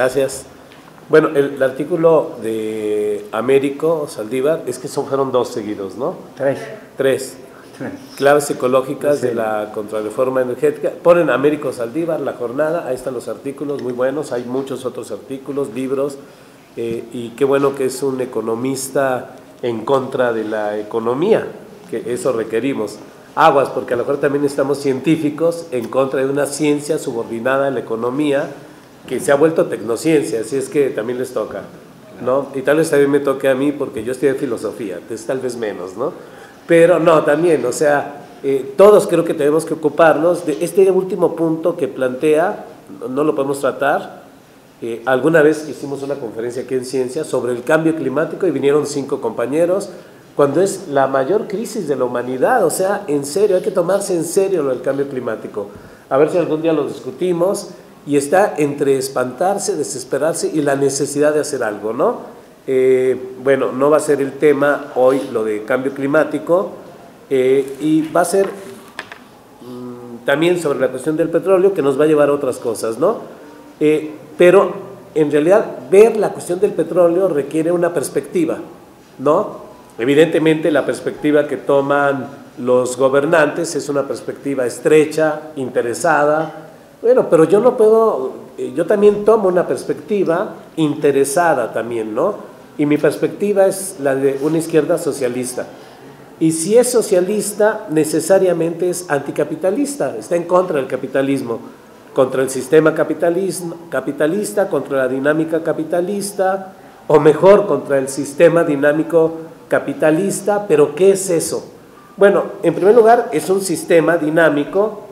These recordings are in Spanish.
Gracias. Bueno, el artículo de Américo Saldívar es que fueron dos seguidos, ¿no? Tres. Claves ecológicas de la contrarreforma energética. Ponen Américo Saldívar, La Jornada, ahí están los artículos muy buenos, hay muchos otros artículos, libros, y qué bueno que es un economista en contra de la economía, que eso requerimos. Aguas, porque a lo mejor también estamos científicos en contra de una ciencia subordinada a la economía que se ha vuelto tecnociencia, así es que también les toca, ¿no? Y tal vez también me toque a mí porque yo estudié filosofía, entonces tal vez menos, ¿no? Pero no, también, o sea, todos creo que tenemos que ocuparnos de este último punto que plantea, no lo podemos tratar. Alguna vez hicimos una conferencia aquí en Ciencia sobre el cambio climático y vinieron 5 compañeros, cuando es la mayor crisis de la humanidad, o sea, en serio, hay que tomarse en serio lo del cambio climático. A ver si algún día lo discutimos, y está entre espantarse, desesperarse y la necesidad de hacer algo, ¿no? Bueno, no va a ser el tema hoy lo de cambio climático, y va a ser también sobre la cuestión del petróleo, que nos va a llevar a otras cosas, ¿no? Pero en realidad ver la cuestión del petróleo requiere una perspectiva, ¿no? Evidentemente la perspectiva que toman los gobernantes es una perspectiva estrecha, interesada. Bueno, pero yo no puedo, yo también tomo una perspectiva interesada también, ¿no? Y mi perspectiva es la de una izquierda socialista. Y si es socialista, necesariamente es anticapitalista, está en contra del capitalismo, contra el sistema capitalista, contra la dinámica capitalista, o mejor, contra el sistema dinámico capitalista. ¿Pero qué es eso? Bueno, en primer lugar, es un sistema dinámico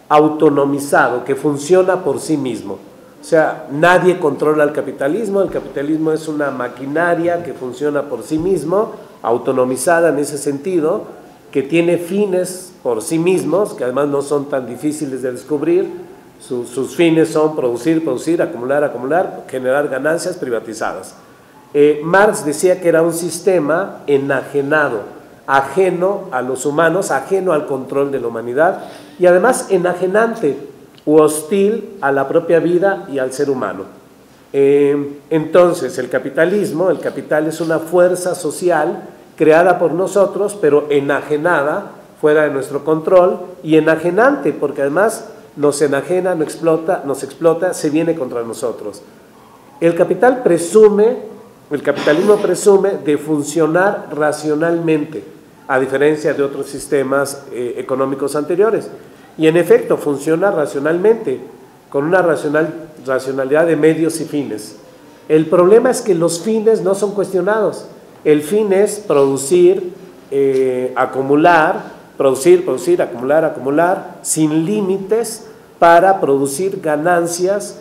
autonomizado, que funciona por sí mismo. O sea, nadie controla el capitalismo es una maquinaria que funciona por sí mismo, autonomizada en ese sentido, que tiene fines por sí mismos, que además no son tan difíciles de descubrir. Sus fines son producir, acumular, generar ganancias privatizadas. Marx decía que era un sistema enajenado, ajeno a los humanos, ajeno al control de la humanidad, y además enajenante u hostil a la propia vida y al ser humano. Entonces el capital es una fuerza social creada por nosotros, pero enajenada, fuera de nuestro control, y enajenante, porque además nos enajena, nos explota, se viene contra nosotros. El capitalismo presume de funcionar racionalmente, a diferencia de otros sistemas económicos anteriores. Y en efecto, funciona racionalmente, con una racionalidad de medios y fines. El problema es que los fines no son cuestionados. El fin es producir, acumular, acumular, sin límites, para producir ganancias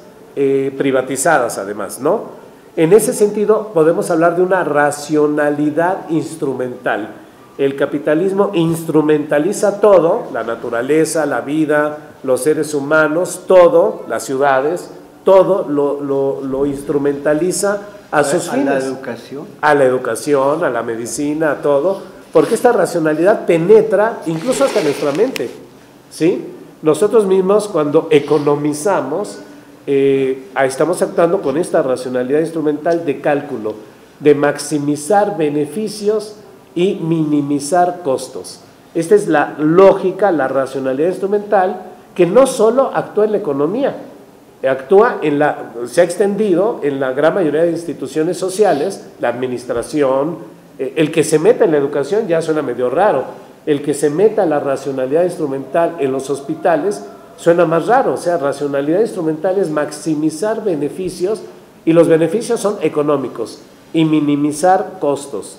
privatizadas además, ¿no? En ese sentido podemos hablar de una racionalidad instrumental. El capitalismo instrumentaliza todo, la naturaleza, la vida, los seres humanos, todo, las ciudades, todo lo instrumentaliza a sus fines. ¿A la educación? A la educación, a la medicina, a todo, porque esta racionalidad penetra incluso hasta nuestra mente, ¿sí? Nosotros mismos, cuando economizamos, estamos actuando con esta racionalidad instrumental de cálculo, de maximizar beneficios y minimizar costos. Esta es la lógica, la racionalidad instrumental, que no solo actúa en la economía, se ha extendido en la gran mayoría de instituciones sociales, la administración. El que se meta en la educación ya suena medio raro, el que se meta la racionalidad instrumental en los hospitales suena más raro. O sea, racionalidad instrumental es maximizar beneficios, y los beneficios son económicos, y minimizar costos.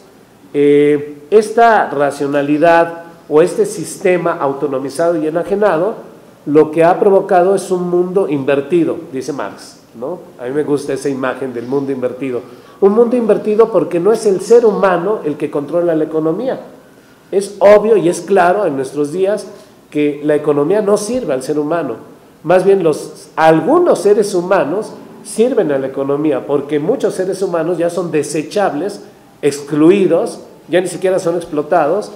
Esta racionalidad o este sistema autonomizado y enajenado, lo que ha provocado es un mundo invertido, dice Marx, ¿no? A mí me gusta esa imagen del mundo invertido. Un mundo invertido porque no es el ser humano el que controla la economía. Es obvio y es claro en nuestros días que la economía no sirve al ser humano. Más bien algunos seres humanos sirven a la economía, porque muchos seres humanos ya son desechables, excluidos, ya ni siquiera son explotados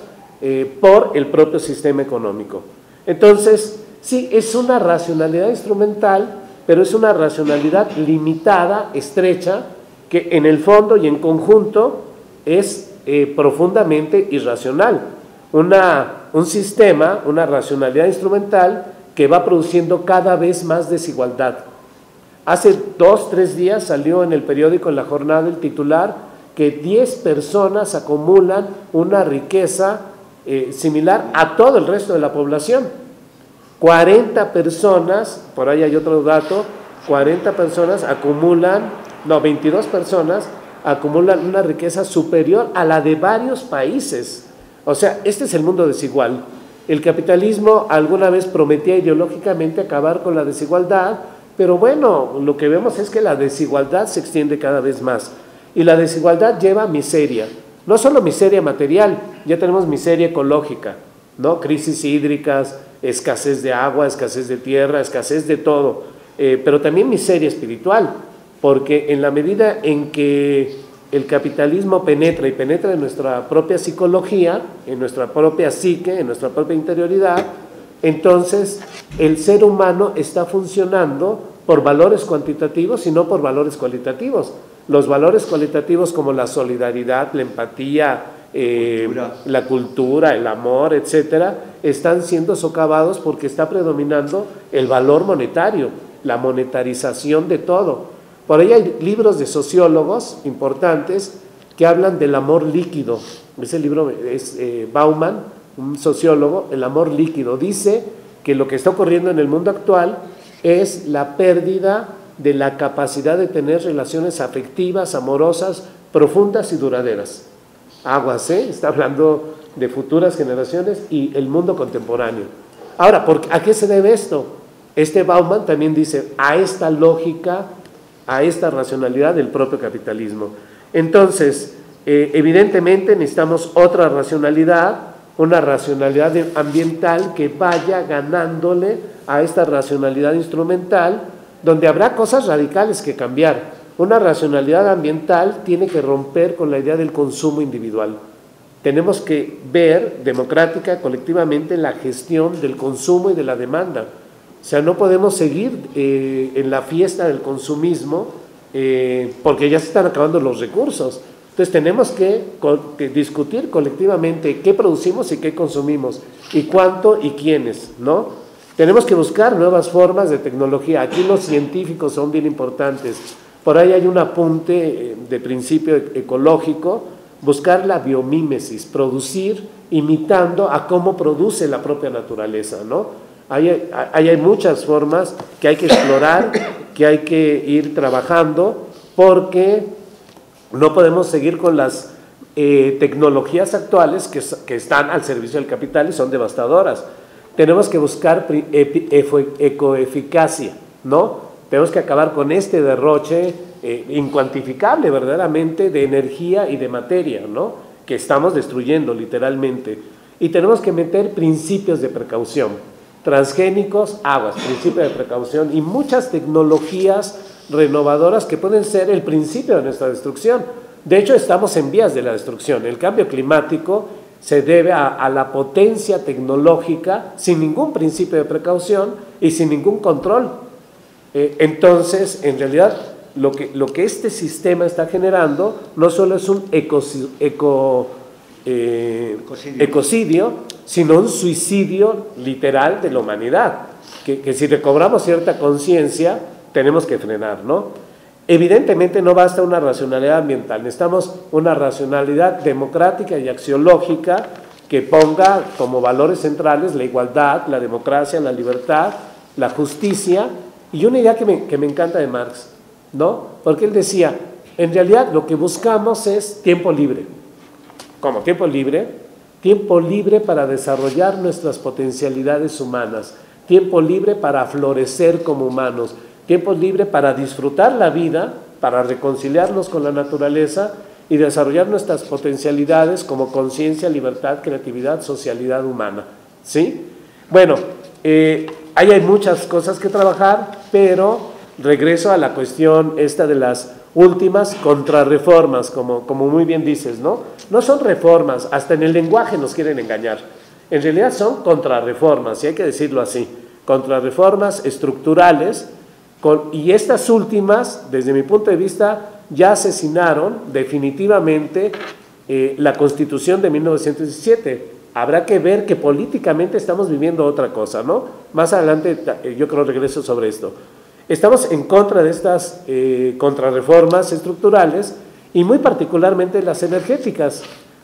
por el propio sistema económico. Entonces, sí, es una racionalidad instrumental pero es una racionalidad limitada, estrecha, que en el fondo y en conjunto es profundamente irracional. Un sistema, una racionalidad instrumental que va produciendo cada vez más desigualdad. Hace 2, 3 días salió en el periódico En la Jornada el titular que 10 personas acumulan una riqueza similar a todo el resto de la población. 40 personas, por ahí hay otro dato, 40 personas acumulan, no, 22 personas acumulan una riqueza superior a la de varios países. O sea, este es el mundo desigual. El capitalismo alguna vez prometía ideológicamente acabar con la desigualdad, pero bueno, lo que vemos es que la desigualdad se extiende cada vez más. Y la desigualdad lleva a miseria. No solo miseria material, ya tenemos miseria ecológica, ¿no? Crisis hídricas, escasez de agua, escasez de tierra, escasez de todo, pero también miseria espiritual, porque en la medida en que el capitalismo penetra y penetra en nuestra propia psicología, en nuestra propia psique, en nuestra propia interioridad, entonces el ser humano está funcionando por valores cuantitativos y no por valores cualitativos. Los valores cualitativos como la solidaridad, la empatía, la cultura, el amor, etcétera, están siendo socavados porque está predominando el valor monetario, la monetarización de todo. Por ahí hay libros de sociólogos importantes que hablan del amor líquido. Ese libro es Bauman, un sociólogo. El amor líquido dice que lo que está ocurriendo en el mundo actual es la pérdida de la capacidad de tener relaciones afectivas, amorosas, profundas y duraderas. Aguas, está hablando de futuras generaciones y el mundo contemporáneo. Ahora, ¿a qué se debe esto? Bauman también dice a esta lógica, a esta racionalidad del propio capitalismo. Entonces, evidentemente necesitamos otra racionalidad, una racionalidad ambiental que vaya ganándole a esta racionalidad instrumental, donde habrá cosas radicales que cambiar. Una racionalidad ambiental tiene que romper con la idea del consumo individual. Tenemos que ver democrática, colectivamente, la gestión del consumo y de la demanda. O sea, no podemos seguir en la fiesta del consumismo porque ya se están acabando los recursos. Entonces tenemos que discutir colectivamente qué producimos y qué consumimos, y cuánto y quiénes, ¿no? Tenemos que buscar nuevas formas de tecnología. Aquí los científicos son bien importantes. Por ahí hay un apunte de principio ecológico, buscar la biomímesis, producir imitando a cómo produce la propia naturaleza, ¿no? Ahí hay muchas formas que hay que explorar, que hay que ir trabajando, porque no podemos seguir con las tecnologías actuales que están al servicio del capital y son devastadoras. Tenemos que buscar ecoeficacia, ¿no? Tenemos que acabar con este derroche incuantificable verdaderamente de energía y de materia, ¿no? Que estamos destruyendo literalmente. Y tenemos que meter principios de precaución, transgénicos, aguas, principio de precaución y muchas tecnologías renovadoras que pueden ser el principio de nuestra destrucción. De hecho, estamos en vías de la destrucción. El cambio climático se debe a la potencia tecnológica sin ningún principio de precaución y sin ningún control. Entonces, en realidad, lo que este sistema está generando no solo es un ecocidio, sino un suicidio literal de la humanidad, que si recobramos cierta conciencia, tenemos que frenar, ¿no? Evidentemente no basta una racionalidad ambiental, necesitamos una racionalidad democrática y axiológica que ponga como valores centrales la igualdad, la democracia, la libertad, la justicia, y una idea que me encanta de Marx, ¿no? Porque él decía, en realidad lo que buscamos es tiempo libre. ¿Cómo? ¿Tiempo libre? Tiempo libre para desarrollar nuestras potencialidades humanas, tiempo libre para florecer como humanos, tiempo libre para disfrutar la vida, para reconciliarnos con la naturaleza y desarrollar nuestras potencialidades como conciencia, libertad, creatividad, socialidad humana, ¿sí? Bueno, ahí hay muchas cosas que trabajar, pero regreso a la cuestión esta de las últimas contrarreformas, como muy bien dices, ¿no? No son reformas, hasta en el lenguaje nos quieren engañar. En realidad son contrarreformas, y hay que decirlo así, contrarreformas estructurales Y estas últimas, desde mi punto de vista, ya asesinaron definitivamente la Constitución de 1917. Habrá que ver que políticamente estamos viviendo otra cosa, ¿no? Más adelante yo creo regreso sobre esto. Estamos en contra de estas contrarreformas estructurales y muy particularmente las energéticas,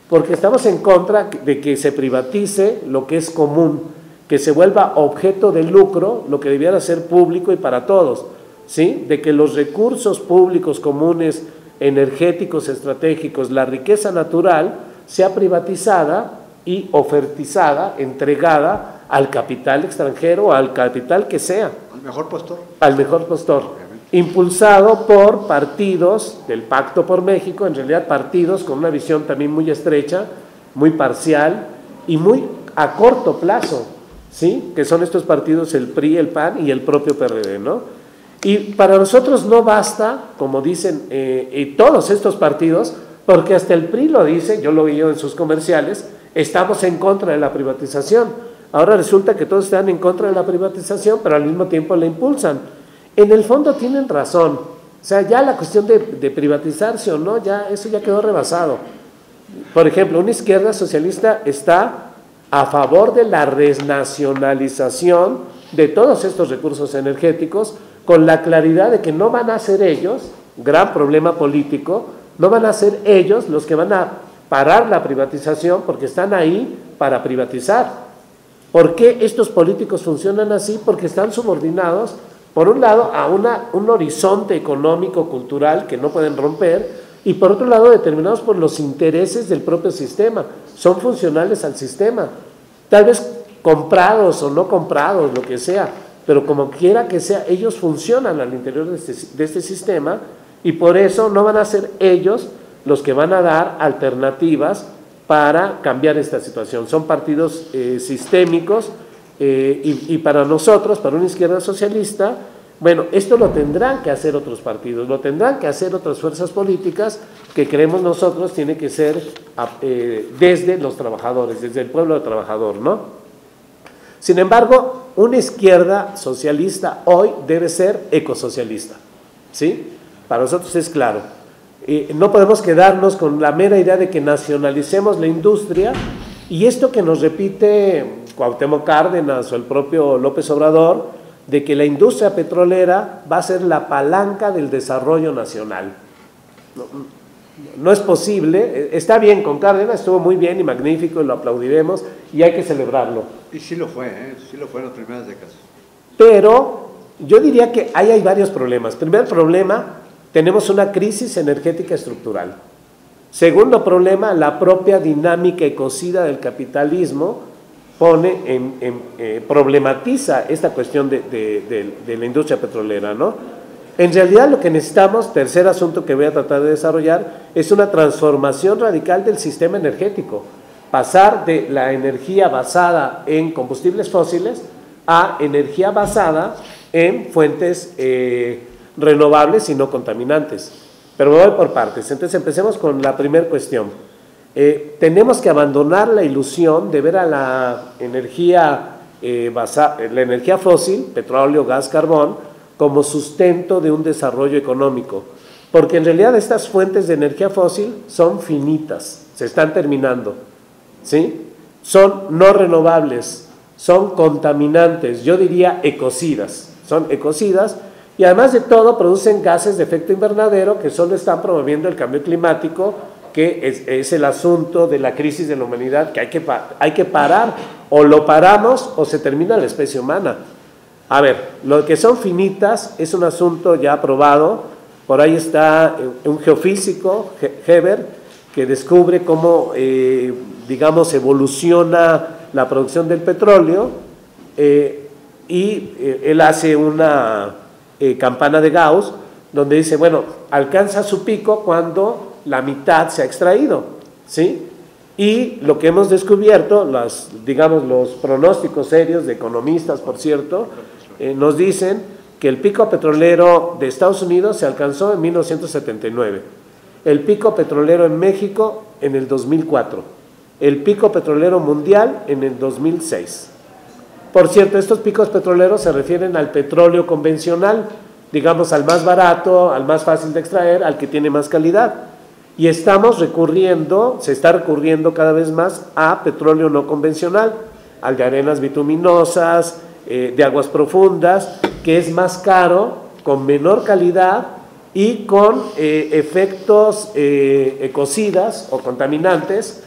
porque estamos en contra de que se privatice lo que es común, que se vuelva objeto de lucro lo que debiera ser público y para todos, ¿sí? De que los recursos públicos comunes, energéticos, estratégicos, la riqueza natural, sea privatizada y ofertizada, entregada al capital extranjero, al capital que sea. Al mejor postor. Al mejor postor. Obviamente. Impulsado por partidos del Pacto por México, en realidad partidos con una visión también muy estrecha, muy parcial y muy a corto plazo, ¿sí? Que son estos partidos, el PRI, el PAN y el propio PRD, ¿no? Y para nosotros no basta, como dicen todos estos partidos, porque hasta el PRI lo dice, yo lo vi en sus comerciales, estamos en contra de la privatización. Ahora resulta que todos están en contra de la privatización, pero al mismo tiempo la impulsan. En el fondo tienen razón. O sea, ya la cuestión de privatizarse o no, ya eso ya quedó rebasado. Por ejemplo, una izquierda socialista está a favor de la renacionalización de todos estos recursos energéticos, con la claridad de que no van a ser ellos, gran problema político, no van a ser ellos los que van a parar la privatización, porque están ahí para privatizar. ¿Por qué estos políticos funcionan así? Porque están subordinados, por un lado, a un horizonte económico, cultural que no pueden romper, y por otro lado, determinados por los intereses del propio sistema. Son funcionales al sistema, tal vez comprados o no comprados, lo que sea, pero como quiera que sea, ellos funcionan al interior de este sistema, y por eso no van a ser ellos los que van a dar alternativas para cambiar esta situación. Son partidos sistémicos y para nosotros, para una izquierda socialista, bueno, esto lo tendrán que hacer otros partidos, lo tendrán que hacer otras fuerzas políticas que creemos nosotros tiene que ser desde los trabajadores, desde el pueblo trabajador, ¿no? Sin embargo, una izquierda socialista hoy debe ser ecosocialista, ¿sí? Para nosotros es claro. No podemos quedarnos con la mera idea de que nacionalicemos la industria, y esto que nos repite Cuauhtémoc Cárdenas o el propio López Obrador, de que la industria petrolera va a ser la palanca del desarrollo nacional. No es posible. Está bien con Cárdenas, estuvo muy bien y magnífico y lo aplaudiremos y hay que celebrarlo. Y sí lo fue, sí lo fue en las primeras décadas. Pero yo diría que ahí hay varios problemas. Primer problema, tenemos una crisis energética estructural. Segundo problema, la propia dinámica ecocida del capitalismo problematiza esta cuestión de la industria petrolera, ¿no? En realidad lo que necesitamos, tercer asunto que voy a tratar de desarrollar, es una transformación radical del sistema energético. Pasar de la energía basada en combustibles fósiles a energía basada en fuentes renovables y no contaminantes. Pero me voy por partes. Entonces empecemos con la primera cuestión. Tenemos que abandonar la ilusión de ver a la energía fósil, petróleo, gas, carbón, como sustento de un desarrollo económico, porque en realidad estas fuentes de energía fósil son finitas, se están terminando, ¿sí? Son no renovables, son contaminantes, yo diría ecocidas, son ecocidas, y además de todo producen gases de efecto invernadero que solo están promoviendo el cambio climático, que es el asunto de la crisis de la humanidad, que hay que parar, o lo paramos o se termina la especie humana. A ver, lo que son finitas es un asunto ya probado. Por ahí está un geofísico, Heber, que descubre cómo, digamos, evoluciona la producción del petróleo, y él hace una campana de Gauss, donde dice, bueno, alcanza su pico cuando la mitad se ha extraído, ¿sí? Y lo que hemos descubierto, digamos, los pronósticos serios de economistas, por cierto, nos dicen que el pico petrolero de Estados Unidos se alcanzó en 1979, el pico petrolero en México en el 2004, el pico petrolero mundial en el 2006. Por cierto, estos picos petroleros se refieren al petróleo convencional, digamos, al más barato, al más fácil de extraer, al que tiene más calidad. Y estamos recurriendo, se está recurriendo cada vez más a petróleo no convencional, al de arenas bituminosas, de aguas profundas, que es más caro, con menor calidad y con efectos ecocidas o contaminantes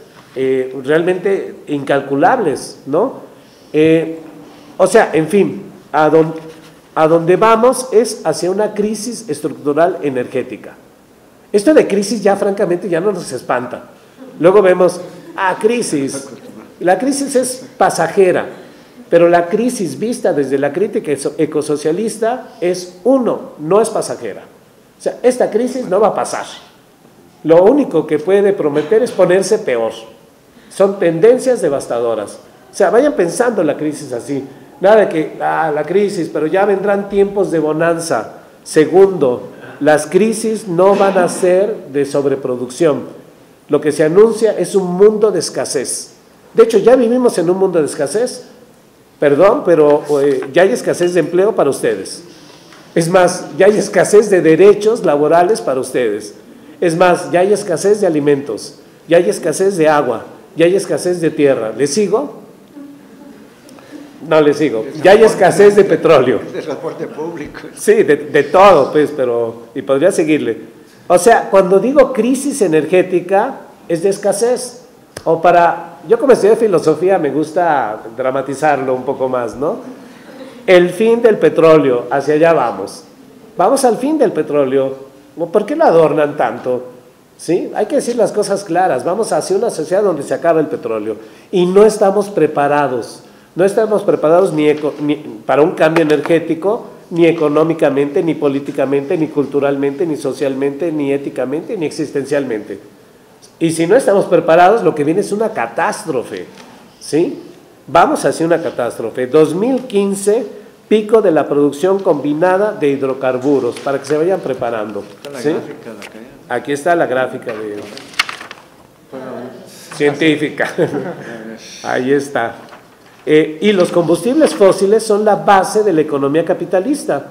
realmente incalculables, ¿no? O sea, en fin, a donde vamos es hacia una crisis estructural energética. Esto de crisis ya francamente ya no nos espanta. Luego vemos, crisis. La crisis es pasajera, pero la crisis vista desde la crítica ecosocialista es no es pasajera. O sea, esta crisis no va a pasar. Lo único que puede prometer es ponerse peor. Son tendencias devastadoras. O sea, vayan pensando la crisis así. Nada de que, la crisis, pero ya vendrán tiempos de bonanza. Segundo, las crisis no van a ser de sobreproducción. Lo que se anuncia es un mundo de escasez. De hecho, ya vivimos en un mundo de escasez. Perdón, pero ya hay escasez de empleo para ustedes. Es más, ya hay escasez de derechos laborales para ustedes. Es más, ya hay escasez de alimentos, ya hay escasez de agua, ya hay escasez de tierra. ¿Les sigo? No les sigo. Ya hay escasez de petróleo. De transporte público. Sí, de todo, pues, y podría seguirle. O sea, cuando digo crisis energética, es de escasez. Yo como estudié filosofía me gusta dramatizarlo un poco más, ¿no? El fin del petróleo, hacia allá vamos. Vamos al fin del petróleo. ¿Por qué lo adornan tanto? ¿Sí? Hay que decir las cosas claras. Vamos hacia una sociedad donde se acaba el petróleo. Y no estamos preparados. No estamos preparados ni para un cambio energético, ni económicamente, ni políticamente, ni culturalmente, ni socialmente, ni éticamente, ni existencialmente. Y si no estamos preparados, lo que viene es una catástrofe, ¿sí? Vamos hacia una catástrofe. 2015, pico de la producción combinada de hidrocarburos, para que se vayan preparando. ¿Sí? Aquí está la gráfica científica. Ahí está. Y los combustibles fósiles son la base de la economía capitalista,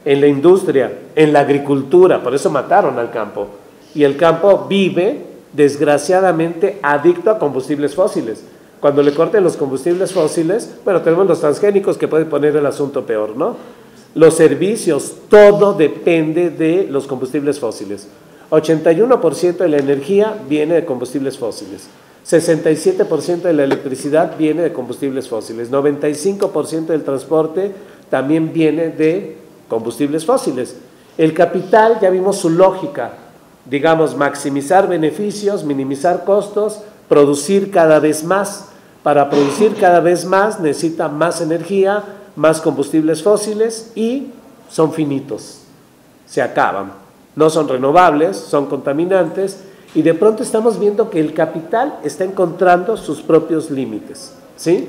en la industria, en la agricultura, por eso mataron al campo. Y el campo vive, desgraciadamente, adicto a combustibles fósiles. Cuando le corten los combustibles fósiles, bueno, tenemos los transgénicos que pueden poner el asunto peor, ¿no? Los servicios, todo depende de los combustibles fósiles. 81% de la energía viene de combustibles fósiles. 67% de la electricidad viene de combustibles fósiles, 95% del transporte también viene de combustibles fósiles. El capital, ya vimos su lógica, digamos, maximizar beneficios, minimizar costos, producir cada vez más. Para producir cada vez más necesita más energía, más combustibles fósiles y son finitos, se acaban, no son renovables, son contaminantes. Y de pronto estamos viendo que el capital está encontrando sus propios límites, ¿sí?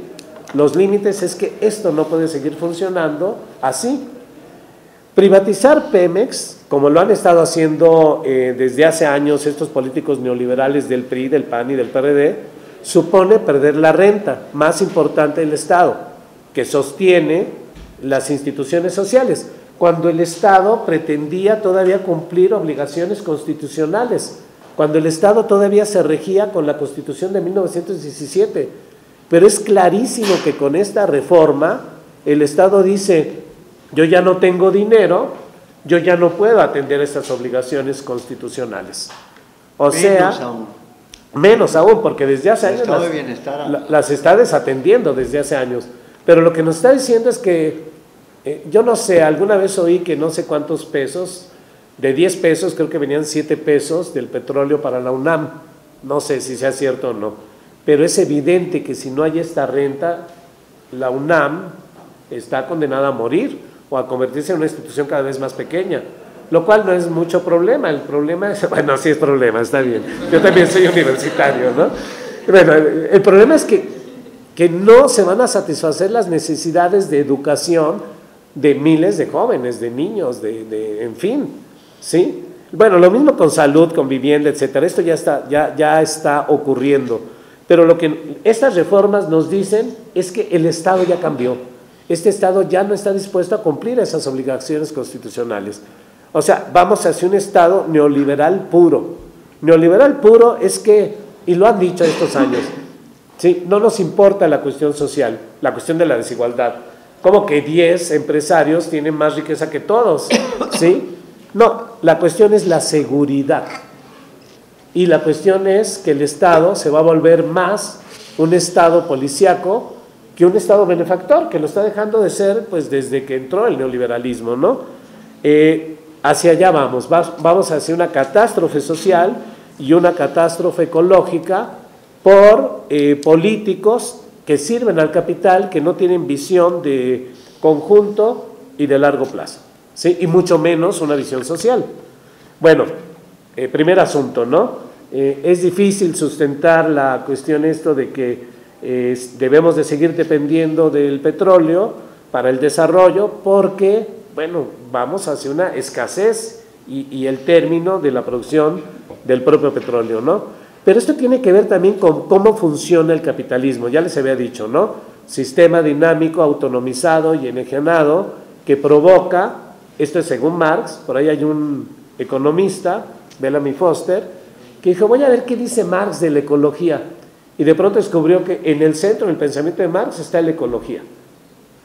Los límites es que esto no puede seguir funcionando así. Privatizar Pemex, como lo han estado haciendo desde hace años estos políticos neoliberales del PRI, del PAN y del PRD, supone perder la renta más importante del Estado, que sostiene las instituciones sociales, cuando el Estado pretendía todavía cumplir obligaciones constitucionales, cuando el Estado todavía se regía con la Constitución de 1917. Pero es clarísimo que con esta reforma el Estado dice, yo ya no tengo dinero, yo ya no puedo atender esas obligaciones constitucionales. O sea, menos aún, porque desde hace años las está desatendiendo desde hace años. Pero lo que nos está diciendo es que, yo no sé, alguna vez oí que no sé cuántos pesos, de 10 pesos creo que venían 7 pesos del petróleo para la UNAM, no sé si sea cierto o no, pero es evidente que si no hay esta renta, la UNAM está condenada a morir o a convertirse en una institución cada vez más pequeña, lo cual no es mucho problema. El problema es, bueno, sí es problema, está bien, yo también soy universitario, ¿no? Bueno, el problema es que no se van a satisfacer las necesidades de educación de miles de jóvenes, de niños, en fin, ¿sí? Bueno, lo mismo con salud, con vivienda, etcétera. Esto ya está ocurriendo. Pero lo que estas reformas nos dicen es que el Estado ya cambió. este Estado ya no está dispuesto a cumplir esas obligaciones constitucionales. O sea, vamos hacia un Estado neoliberal puro. Neoliberal puro es que, y lo han dicho estos años, ¿sí? No nos importa la cuestión social, la cuestión de la desigualdad. Como que 10 empresarios tienen más riqueza que todos, ¿sí? No, la cuestión es la seguridad. Y la cuestión es que el Estado se va a volver más un Estado policíaco que un Estado benefactor, que lo está dejando de ser pues desde que entró el neoliberalismo, ¿no? Hacia allá vamos hacia una catástrofe social y una catástrofe ecológica por políticos que sirven al capital, que no tienen visión de conjunto y de largo plazo, ¿sí? Y mucho menos una visión social. Bueno, primer asunto, ¿no? Es difícil sustentar la cuestión esto de que debemos de seguir dependiendo del petróleo para el desarrollo porque, bueno, vamos hacia una escasez y el término de la producción del propio petróleo, ¿no? Pero esto tiene que ver también con cómo funciona el capitalismo, ya les había dicho, ¿no? Sistema dinámico, autonomizado y enajenado que provoca, esto es según Marx, por ahí hay un economista, Bellamy Foster, que dijo, voy a ver qué dice Marx de la ecología. Y de pronto descubrió que en el centro del pensamiento de Marx está la ecología.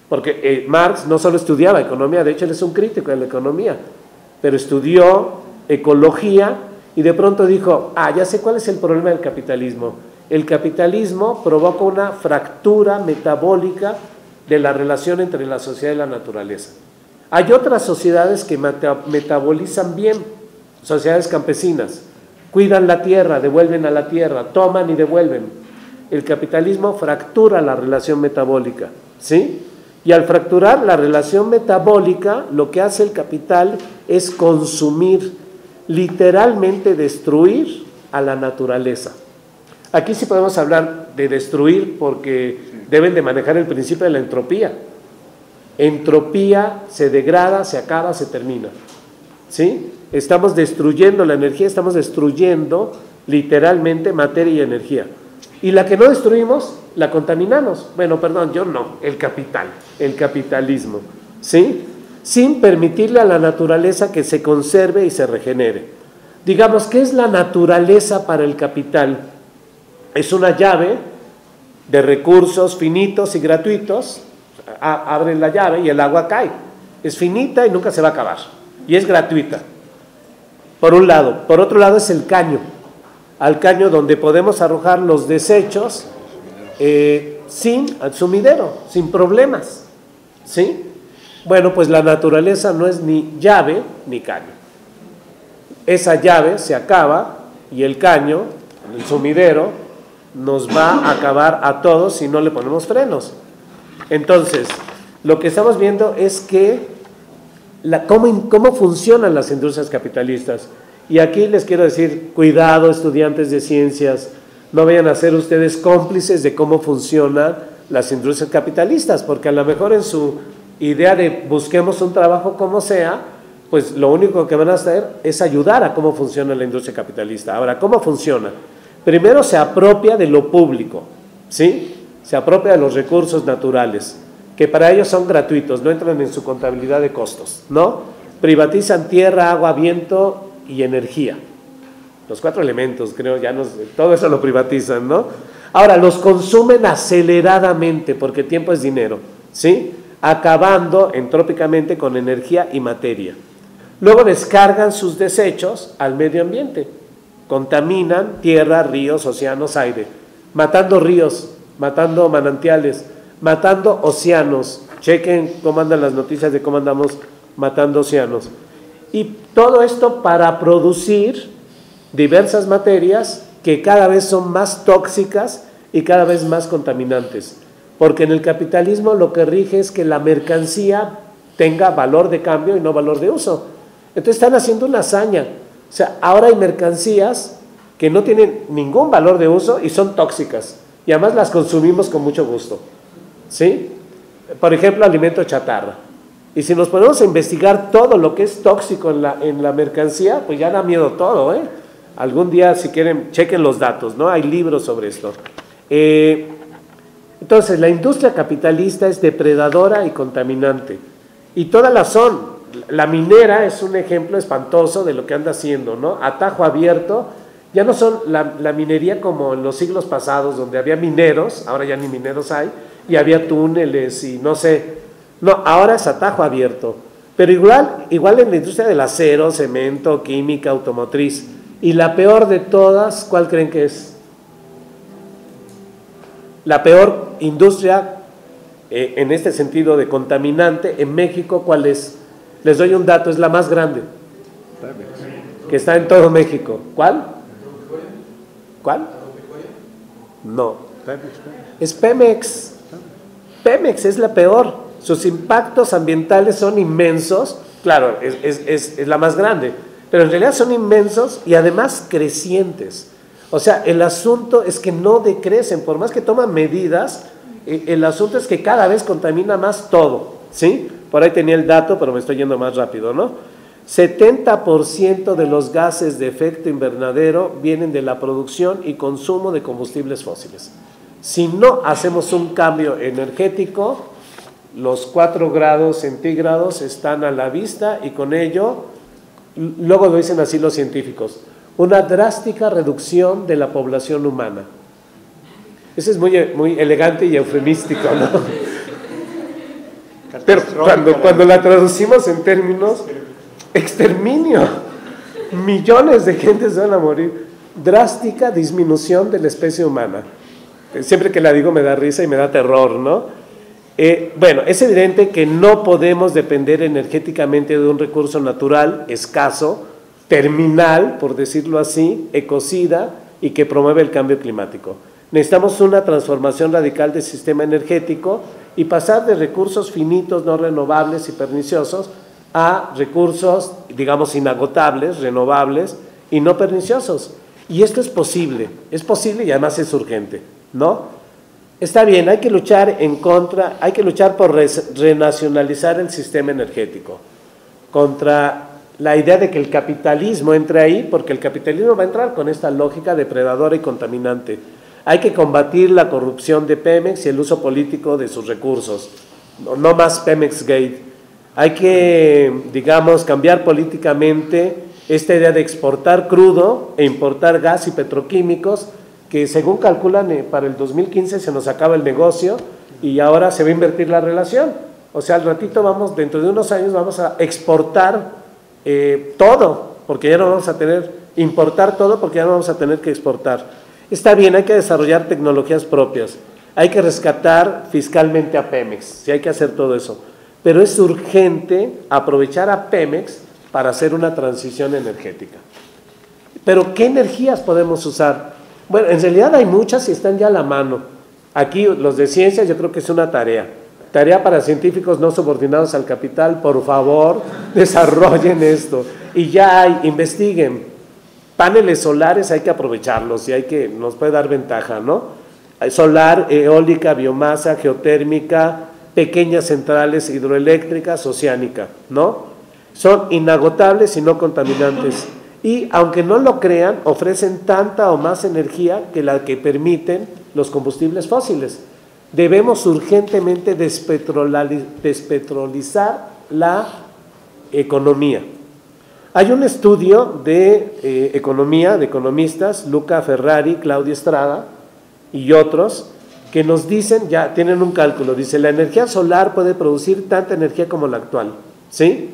Porque Marx no solo estudiaba economía, de hecho él es un crítico de la economía, pero estudió ecología y de pronto dijo, ya sé cuál es el problema del capitalismo. El capitalismo provoca una fractura metabólica de la relación entre la sociedad y la naturaleza. Hay otras sociedades que metabolizan bien, sociedades campesinas, cuidan la tierra, devuelven a la tierra, toman y devuelven. El capitalismo fractura la relación metabólica, ¿sí? Y al fracturar la relación metabólica, lo que hace el capital es consumir, literalmente destruir a la naturaleza. Aquí sí podemos hablar de destruir porque deben de manejar el principio de la entropía. Entropía se degrada, se acaba, se termina, ¿sí? Estamos destruyendo la energía, estamos destruyendo literalmente materia y energía. Y la que no destruimos, la contaminamos. Bueno, perdón, yo no, el capital, el capitalismo, ¿sí? Sin permitirle a la naturaleza que se conserve y se regenere. Digamos, ¿qué es la naturaleza para el capital? Es una llave de recursos finitos y gratuitos. Abren la llave y el agua cae. Es finita y nunca se va a acabar. Y es gratuita. Por un lado. Por otro lado es el caño. Al caño donde podemos arrojar los desechos al sumidero, sin problemas, ¿sí? Bueno, pues la naturaleza no es ni llave ni caño. Esa llave se acaba y el caño, el sumidero, nos va a acabar a todos si no le ponemos frenos. Entonces, lo que estamos viendo es que cómo funcionan las industrias capitalistas. Y aquí les quiero decir, cuidado estudiantes de ciencias, no vayan a ser ustedes cómplices de cómo funcionan las industrias capitalistas, porque a lo mejor en su idea de busquemos un trabajo como sea, pues lo único que van a hacer es ayudar a cómo funciona la industria capitalista. Ahora, ¿cómo funciona? Primero se apropia de lo público, ¿sí? Se apropia de los recursos naturales, que para ellos son gratuitos, no entran en su contabilidad de costos, ¿no? Privatizan tierra, agua, viento y energía. Los 4 elementos, creo, todo eso lo privatizan, ¿no? Ahora, los consumen aceleradamente, porque tiempo es dinero, ¿sí? Acabando entrópicamente con energía y materia. Luego descargan sus desechos al medio ambiente. Contaminan tierra, ríos, océanos, aire. Matando ríos, matando manantiales, matando océanos. Chequen cómo andan las noticias de cómo andamos matando océanos. Y todo esto para producir diversas materias que cada vez son más tóxicas y cada vez más contaminantes. Porque en el capitalismo lo que rige es que la mercancía tenga valor de cambio y no valor de uso. Entonces están haciendo una hazaña. O sea, ahora hay mercancías que no tienen ningún valor de uso y son tóxicas. Y además las consumimos con mucho gusto, ¿sí? Por ejemplo, alimento chatarra. Y si nos ponemos a investigar todo lo que es tóxico en la mercancía, pues ya da miedo todo, ¿eh? Algún día, si quieren, chequen los datos, ¿no? Hay libros sobre esto. Entonces Entonces, la industria capitalista es depredadora y contaminante. Y todas las son. La minera es un ejemplo espantoso de lo que anda haciendo, ¿no? A tajo abierto. Ya no son la minería como en los siglos pasados, donde había mineros, ahora ya ni mineros hay, y había túneles y no sé. No, ahora es a tajo abierto. Pero igual en la industria del acero, cemento, química, automotriz. Y la peor de todas, ¿cuál creen que es? La peor industria en este sentido de contaminante en México, ¿cuál es? Les doy un dato, es la más grande, que está en todo México. ¿Cuál? ¿Cuál? No, es Pemex. Pemex es la peor. Sus impactos ambientales son inmensos. Claro, es la más grande, pero en realidad son inmensos y además crecientes. O sea, el asunto es que no decrecen, por más que toman medidas, el asunto es que cada vez contamina más todo, ¿sí? Por ahí tenía el dato, pero me estoy yendo más rápido, ¿no? 70% de los gases de efecto invernadero vienen de la producción y consumo de combustibles fósiles. Si no hacemos un cambio energético, los 4 grados centígrados están a la vista y con ello, luego lo dicen así los científicos, una drástica reducción de la población humana. Eso es muy elegante y eufemístico, ¿no? Pero cuando la traducimos en términos, exterminio, millones de gentes van a morir, drástica disminución de la especie humana. Siempre que la digo me da risa y me da terror, ¿no? Bueno, es evidente que no podemos depender energéticamente de un recurso natural escaso, terminal, por decirlo así, ecocida y que promueve el cambio climático. Necesitamos una transformación radical del sistema energético y pasar de recursos finitos, no renovables y perniciosos a recursos, digamos, inagotables, renovables y no perniciosos. Y esto es posible y además es urgente, ¿no? Está bien, hay que luchar por renacionalizar el sistema energético, contra la idea de que el capitalismo entre ahí, porque el capitalismo va a entrar con esta lógica depredadora y contaminante. Hay que combatir la corrupción de Pemex y el uso político de sus recursos, no más Pemex Gate. Hay que, digamos, cambiar políticamente esta idea de exportar crudo e importar gas y petroquímicos, que según calculan para el 2015 se nos acaba el negocio y ahora se va a invertir la relación. O sea, al ratito dentro de unos años vamos a exportar todo, porque ya no vamos a importar todo porque ya no vamos a tener que exportar. Está bien, hay que desarrollar tecnologías propias, hay que rescatar fiscalmente a Pemex, sí hay que hacer todo eso, pero es urgente aprovechar a Pemex para hacer una transición energética. ¿Pero qué energías podemos usar? Bueno, en realidad hay muchas y están ya a la mano. Aquí los de ciencias yo creo que es una tarea para científicos no subordinados al capital, por favor, desarrollen esto. Y ya investiguen. Paneles solares hay que aprovecharlos y nos puede dar ventaja, ¿no? Solar, eólica, biomasa, geotérmica, pequeñas centrales hidroeléctricas, oceánica, ¿no? Son inagotables y no contaminantes. Y aunque no lo crean, ofrecen tanta o más energía que la que permiten los combustibles fósiles. Debemos urgentemente despetrolizar la economía. Hay un estudio de economía, de economistas, Luca Ferrari, Claudia Estrada y otros, que nos dicen, ya tienen un cálculo, dice, la energía solar puede producir tanta energía como la actual, ¿sí?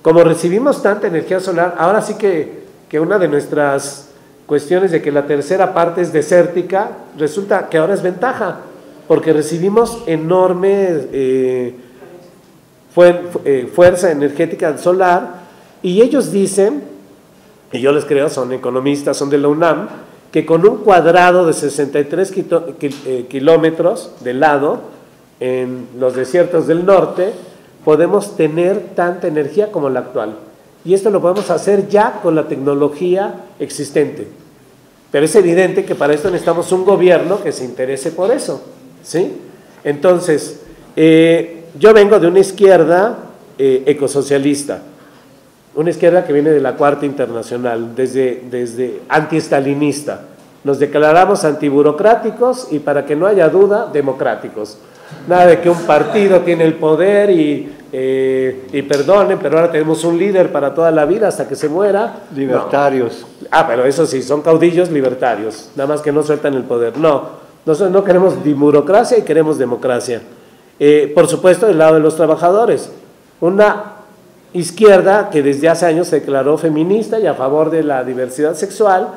Como recibimos tanta energía solar, ahora sí que una de nuestras cuestiones de que la tercera parte es desértica, resulta que ahora es ventaja, porque recibimos enorme fuerza energética solar. Y ellos dicen, y yo les creo, son economistas, son de la UNAM, que con un cuadrado de 63 kilómetros de lado en los desiertos del norte, podemos tener tanta energía como la actual. Y esto lo podemos hacer ya con la tecnología existente. Pero es evidente que para esto necesitamos un gobierno que se interese por eso, ¿sí? Entonces, yo vengo de una izquierda ecosocialista, una izquierda que viene de la Cuarta Internacional, desde antiestalinista, Nos declaramos antiburocráticos y, para que no haya duda, democráticos. Nada de que un partido tiene el poder y perdonen, pero ahora tenemos un líder para toda la vida hasta que se muera. Libertarios. No. Pero eso sí, son caudillos libertarios, nada más que no sueltan el poder. No, nosotros no queremos burocracia y queremos democracia. Por supuesto, del lado de los trabajadores. Una izquierda que desde hace años se declaró feminista y a favor de la diversidad sexual,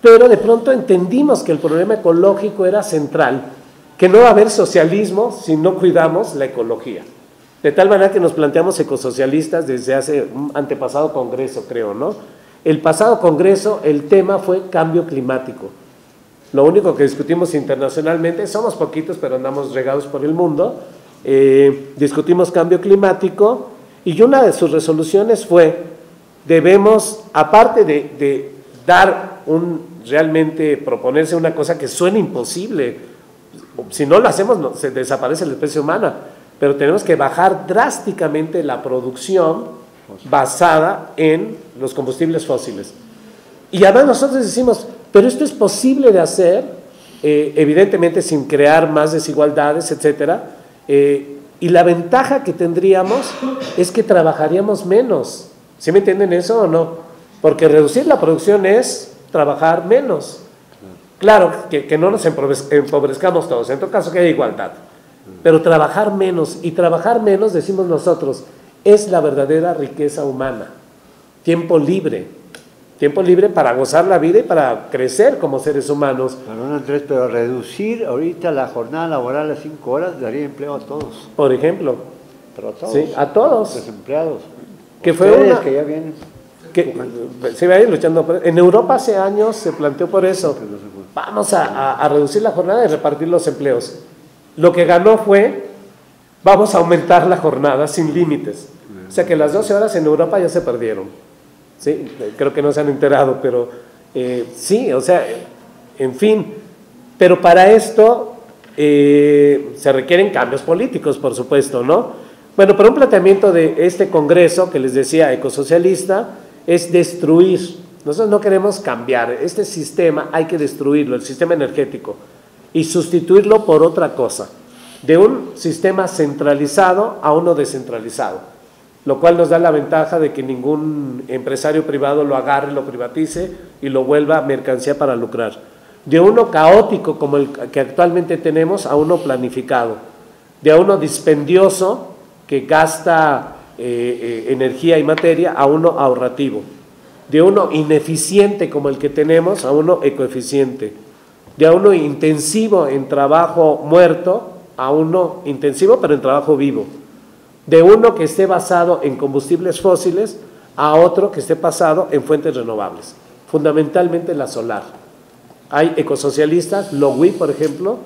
pero de pronto entendimos que el problema ecológico era central, que no va a haber socialismo si no cuidamos la ecología. De tal manera que nos planteamos ecosocialistas desde hace un antepasado congreso, creo, ¿no? El pasado congreso, el tema fue cambio climático. Lo único que discutimos internacionalmente, somos poquitos, pero andamos regados por el mundo, discutimos cambio climático, y una de sus resoluciones fue, debemos, aparte de dar realmente proponerse una cosa que suena imposible, si no lo hacemos se desaparece la especie humana, pero tenemos que bajar drásticamente la producción basada en los combustibles fósiles. Y además nosotros decimos, pero esto es posible de hacer, evidentemente sin crear más desigualdades, etcétera, y la ventaja que tendríamos es que trabajaríamos menos. ¿Sí me entienden eso o no? Porque reducir la producción es trabajar menos. Claro, que no nos empobrezcamos todos, en todo caso que haya igualdad, pero trabajar menos, y trabajar menos, decimos nosotros, es la verdadera riqueza humana. Tiempo libre para gozar la vida y para crecer como seres humanos. Perdón, Andrés, pero reducir ahorita la jornada laboral a 5 horas daría empleo a todos. Por ejemplo. Pero a todos. Sí, a todos. Desempleados. Que fue una, que ya vienen. Que se va a ir luchando por eso. En Europa hace años se planteó por eso. Vamos a reducir la jornada y repartir los empleos. Lo que ganó fue, vamos a aumentar la jornada sin límites. O sea que las 12 horas en Europa ya se perdieron. Sí, creo que no se han enterado, pero sí, o sea, en fin. Pero para esto se requieren cambios políticos, por supuesto, ¿no? Bueno, pero un planteamiento de este congreso, que les decía, ecosocialista, es destruir. Nosotros no queremos cambiar. Este sistema hay que destruirlo, el sistema energético, y sustituirlo por otra cosa. De un sistema centralizado a uno descentralizado, lo cual nos da la ventaja de que ningún empresario privado lo agarre, lo privatice y lo vuelva mercancía para lucrar. De uno caótico como el que actualmente tenemos a uno planificado. De uno dispendioso que gasta energía y materia a uno ahorrativo. De uno ineficiente como el que tenemos a uno ecoeficiente. De uno intensivo en trabajo muerto a uno intensivo pero en trabajo vivo. De uno que esté basado en combustibles fósiles a otro que esté basado en fuentes renovables, fundamentalmente la solar. Hay ecosocialistas, Logui, por ejemplo,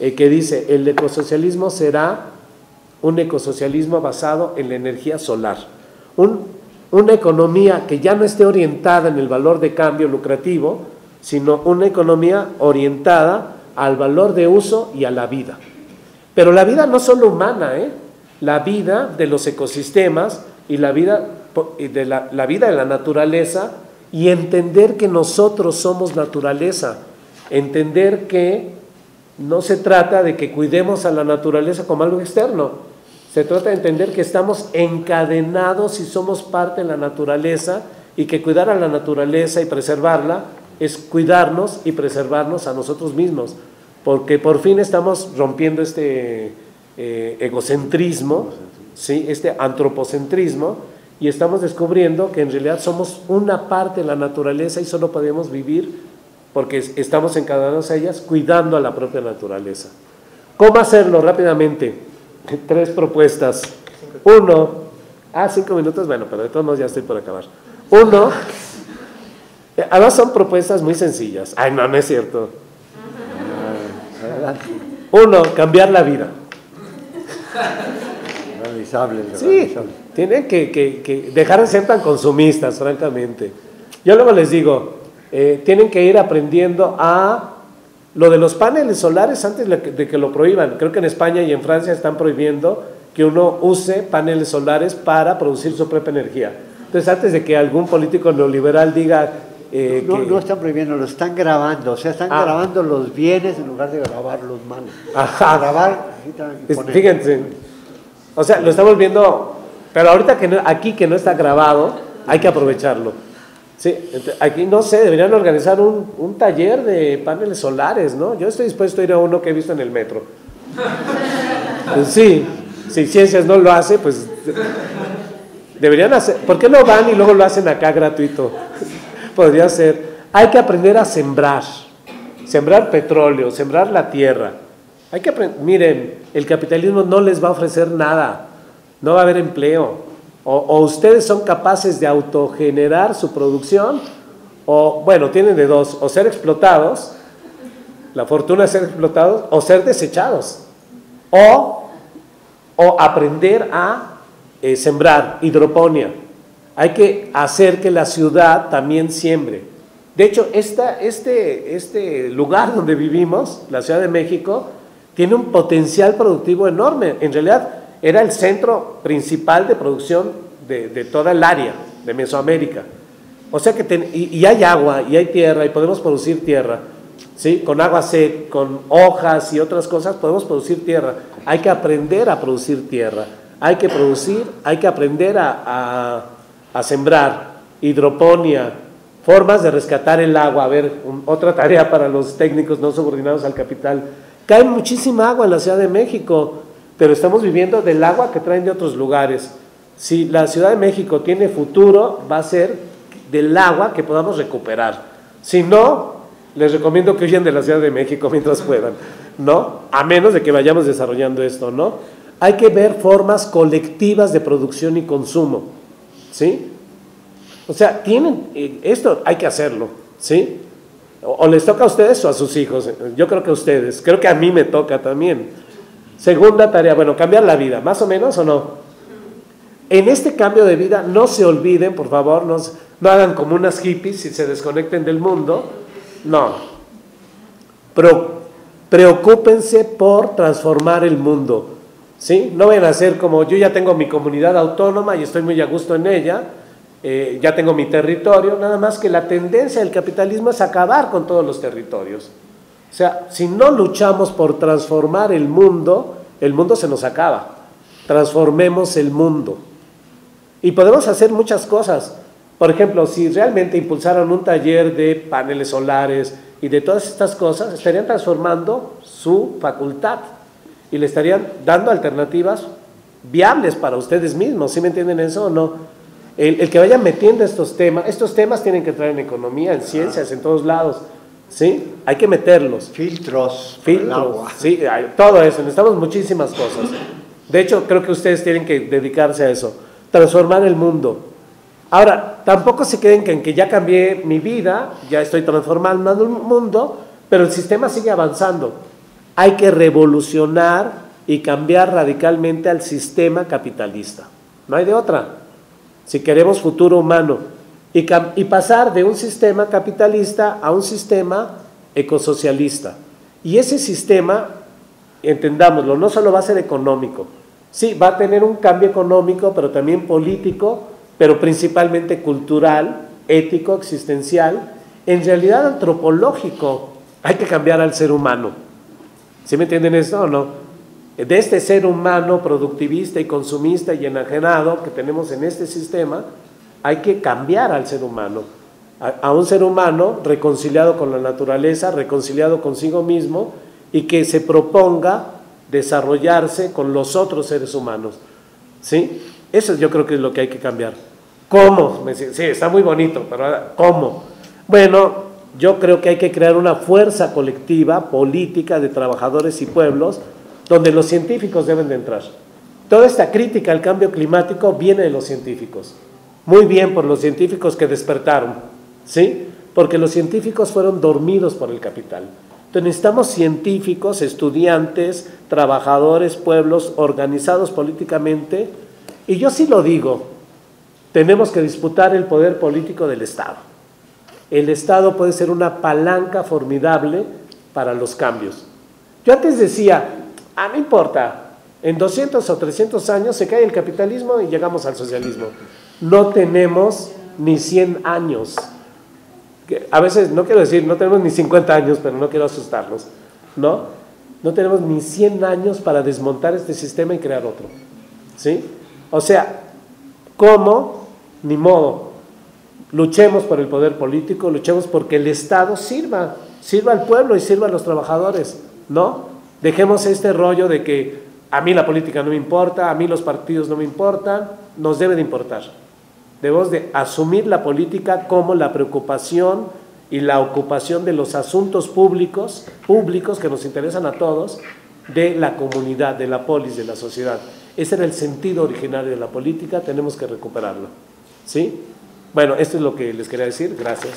que dice, el ecosocialismo será un ecosocialismo basado en la energía solar. Una economía que ya no esté orientada en el valor de cambio lucrativo, sino una economía orientada al valor de uso y a la vida. Pero la vida no solo humana, la vida de los ecosistemas y la vida de la naturaleza, y entender que nosotros somos naturaleza, entender que no se trata de que cuidemos a la naturaleza como algo externo, se trata de entender que estamos encadenados y somos parte de la naturaleza, y que cuidar a la naturaleza y preservarla es cuidarnos y preservarnos a nosotros mismos, porque por fin estamos rompiendo este egocentrismo, ¿sí? Este antropocentrismo, y estamos descubriendo que en realidad somos una parte de la naturaleza y solo podemos vivir porque estamos encadenados a ellas, cuidando a la propia naturaleza. ¿Cómo hacerlo? Rápidamente, 3 propuestas. 1, 5 minutos, bueno, pero de todos modos ya estoy por acabar. 1, además son propuestas muy sencillas. No es cierto. 1, cambiar la vida. Sí, tienen que dejar de ser tan consumistas, francamente. Yo luego les digo, tienen que ir aprendiendo a lo de los paneles solares antes de que lo prohíban. Creo que en España y en Francia están prohibiendo que uno use paneles solares para producir su propia energía. Entonces, antes de que algún político neoliberal diga, No están prohibiendo, lo están grabando, o sea, están grabando los bienes en lugar de grabar los malos. Ajá. Grabar, fíjense, o sea, lo estamos viendo, pero ahorita aquí que no está grabado, hay que aprovecharlo. Sí, aquí no sé, deberían organizar un taller de paneles solares, ¿no? Yo estoy dispuesto a ir a uno que he visto en el metro. Sí, si Ciencias no lo hace, pues deberían hacer. ¿Por qué no van y luego lo hacen acá gratuito? Podría ser. Hay que aprender a sembrar petróleo, sembrar la tierra. Hay que miren, el capitalismo no les va a ofrecer nada, no va a haber empleo. O ustedes son capaces de autogenerar su producción, o bueno, tienen de dos, o ser explotados, la fortuna es ser explotados, o ser desechados, o aprender a sembrar, hidroponía. Hay que hacer que la ciudad también siembre. De hecho, este lugar donde vivimos, la Ciudad de México, tiene un potencial productivo enorme. En realidad, era el centro principal de producción de toda el área de Mesoamérica. O sea que y hay agua, y hay tierra, y podemos producir tierra, ¿sí? Con agua seca, con hojas y otras cosas, podemos producir tierra. Hay que aprender a producir tierra. Hay que aprender a sembrar, hidroponía, formas de rescatar el agua. A ver, otra tarea para los técnicos no subordinados al capital. Cae muchísima agua en la Ciudad de México, pero estamos viviendo del agua que traen de otros lugares. Si la Ciudad de México tiene futuro, va a ser del agua que podamos recuperar. Si no, les recomiendo que huyan de la Ciudad de México mientras puedan, ¿no? A menos de que vayamos desarrollando esto, ¿no? Hay que ver formas colectivas de producción y consumo, ¿sí? O sea, esto hay que hacerlo, ¿sí? O les toca a ustedes o a sus hijos. Yo creo que a ustedes, creo que a mí me toca también. Segunda tarea, bueno, cambiar la vida, ¿más o menos o no? En este cambio de vida, no se olviden, por favor, no hagan como unas hippies y se desconecten del mundo. No. Preocúpense por transformar el mundo, ¿sí? No vayan a ser como yo ya tengo mi comunidad autónoma y estoy muy a gusto en ella, ya tengo mi territorio, nada más que la tendencia del capitalismo es acabar con todos los territorios. O sea, si no luchamos por transformar el mundo se nos acaba. Transformemos el mundo. Y podemos hacer muchas cosas. Por ejemplo, si realmente impulsaran un taller de paneles solares y de todas estas cosas, estarían transformando su facultad y le estarían dando alternativas viables para ustedes mismos. ¿Sí me entienden eso o no? El que vayan metiendo estos temas tienen que entrar en economía, en ciencias, en todos lados, ¿sí? Hay que meterlos. Filtros, sí, todo eso, necesitamos muchísimas cosas. De hecho, creo que ustedes tienen que dedicarse a eso, transformar el mundo. Ahora, tampoco se queden en que ya cambié mi vida, ya estoy transformando el mundo, pero el sistema sigue avanzando. Hay que revolucionar y cambiar radicalmente al sistema capitalista. No hay de otra. Si queremos futuro humano y pasar de un sistema capitalista a un sistema ecosocialista. Y ese sistema, entendámoslo, no solo va a ser económico. Sí, va a tener un cambio económico, pero también político, pero principalmente cultural, ético, existencial, en realidad antropológico. Hay que cambiar al ser humano. ¿Sí me entienden esto o no? De este ser humano productivista y consumista y enajenado que tenemos en este sistema, hay que cambiar al ser humano, a un ser humano reconciliado con la naturaleza, reconciliado consigo mismo y que se proponga desarrollarse con los otros seres humanos, ¿sí? Eso yo creo que es lo que hay que cambiar. ¿Cómo? Sí, está muy bonito, pero ¿cómo? Bueno, yo creo que hay que crear una fuerza colectiva, política, de trabajadores y pueblos, donde los científicos deben de entrar. Toda esta crítica al cambio climático viene de los científicos. Muy bien por los científicos que despertaron, ¿sí? Porque los científicos fueron dormidos por el capital. Entonces necesitamos científicos, estudiantes, trabajadores, pueblos organizados políticamente. Y yo sí lo digo, tenemos que disputar el poder político del Estado. El Estado puede ser una palanca formidable para los cambios. Yo antes decía, no importa, en 200 o 300 años se cae el capitalismo y llegamos al socialismo. No tenemos ni 100 años. que a veces, no quiero decir, no tenemos ni 50 años, pero no quiero asustarnos, ¿no? No tenemos ni 100 años para desmontar este sistema y crear otro, ¿sí? O sea, ¿cómo? Ni modo. Luchemos por el poder político, luchemos porque el Estado sirva al pueblo y sirva a los trabajadores, ¿no? Dejemos este rollo de que a mí la política no me importa, a mí los partidos no me importan, nos debe de importar. Debemos de asumir la política como la preocupación y la ocupación de los asuntos públicos que nos interesan a todos, de la comunidad, de la polis, de la sociedad. Ese era el sentido originario de la política, tenemos que recuperarlo, ¿sí? Bueno, esto es lo que les quería decir, gracias.